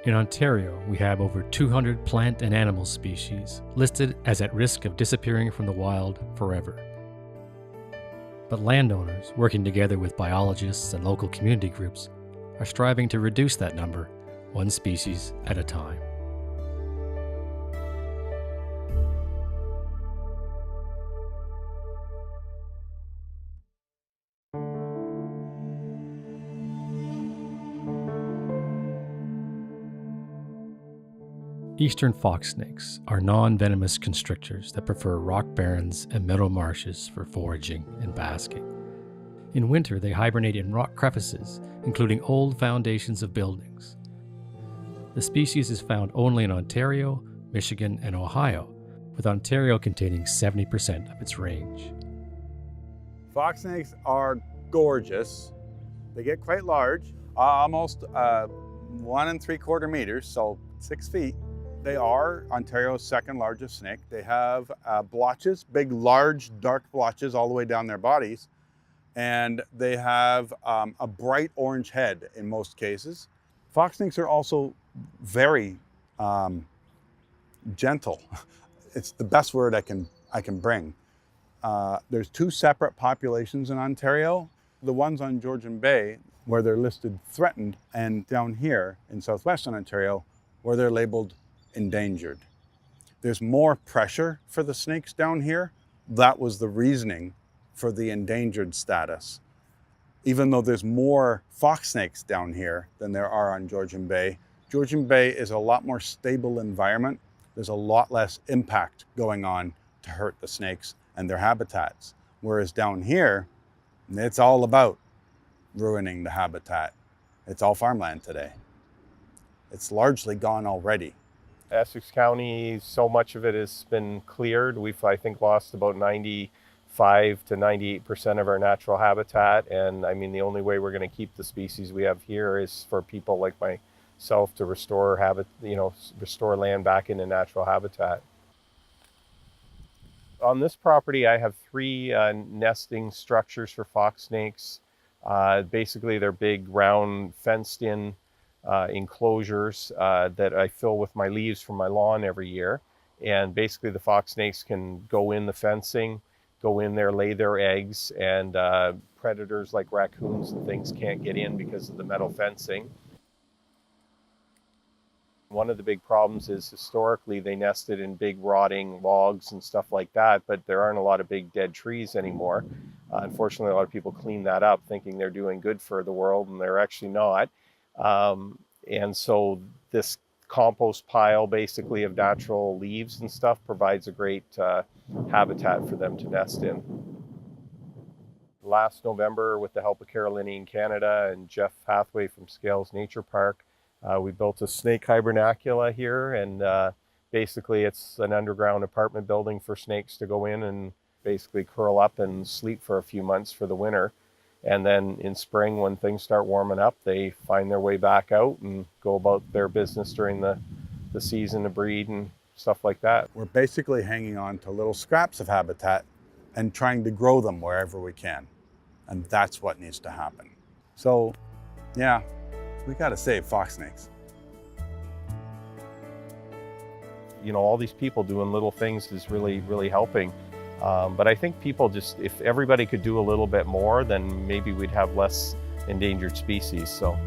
In Ontario, we have over 200 plant and animal species listed as at risk of disappearing from the wild forever. But landowners, working together with biologists and local community groups, are striving to reduce that number, one species at a time. Eastern foxsnakes are non-venomous constrictors that prefer rock barrens and meadow marshes for foraging and basking. In winter, they hibernate in rock crevices, including old foundations of buildings. The species is found only in Ontario, Michigan, and Ohio, with Ontario containing 70% of its range. Foxsnakes are gorgeous. They get quite large, almost 1 3/4 meters, so 6 feet. They are Ontario's second largest snake. They have blotches, big, large, dark blotches all the way down their bodies. And they have a bright orange head in most cases. Foxsnakes are also very gentle. It's the best word I can bring. There's 2 separate populations in Ontario. The ones on Georgian Bay, where they're listed threatened, and down here in southwestern Ontario, where they're labeled endangered. There's more pressure for the snakes down here. That was the reasoning for the endangered status. Even though there's more fox snakes down here than there are on Georgian Bay is a lot more stable environment. There's a lot less impact going on to hurt the snakes and their habitats. Whereas down here, it's all about ruining the habitat. It's all farmland today. It's largely gone already. Essex County, so much of it has been cleared. We've, I think, lost about 95 to 98% of our natural habitat. And I mean, the only way we're going to keep the species we have here is for people like myself to restore restore land back into natural habitat. On this property, I have 3 nesting structures for fox snakes. Basically, they're big, round, fenced-in enclosures that I fill with my leaves from my lawn every year. And basically the fox snakes can go in the fencing, go in there, lay their eggs, and predators like raccoons and things can't get in because of the metal fencing. One of the big problems is historically they nested in big rotting logs and stuff like that, but there aren't a lot of big dead trees anymore. Unfortunately, a lot of people clean that up thinking they're doing good for the world, and they're actually not. And so this compost pile basically of natural leaves and stuff provides a great habitat for them to nest in. Last November, with the help of Carolinian Canada and Jeff Hathaway from Scales Nature Park, we built a snake hibernacula here, and basically it's an underground apartment building for snakes to go in and basically curl up and sleep for a few months for the winter. And then in spring, when things start warming up, they find their way back out and go about their business during the season to breed and stuff like that. We're basically hanging on to little scraps of habitat and trying to grow them wherever we can. And that's what needs to happen. So, yeah, we got to save fox snakes. You know, all these people doing little things is really, really helping. But I think people if everybody could do a little bit more, then maybe we'd have less endangered species. So.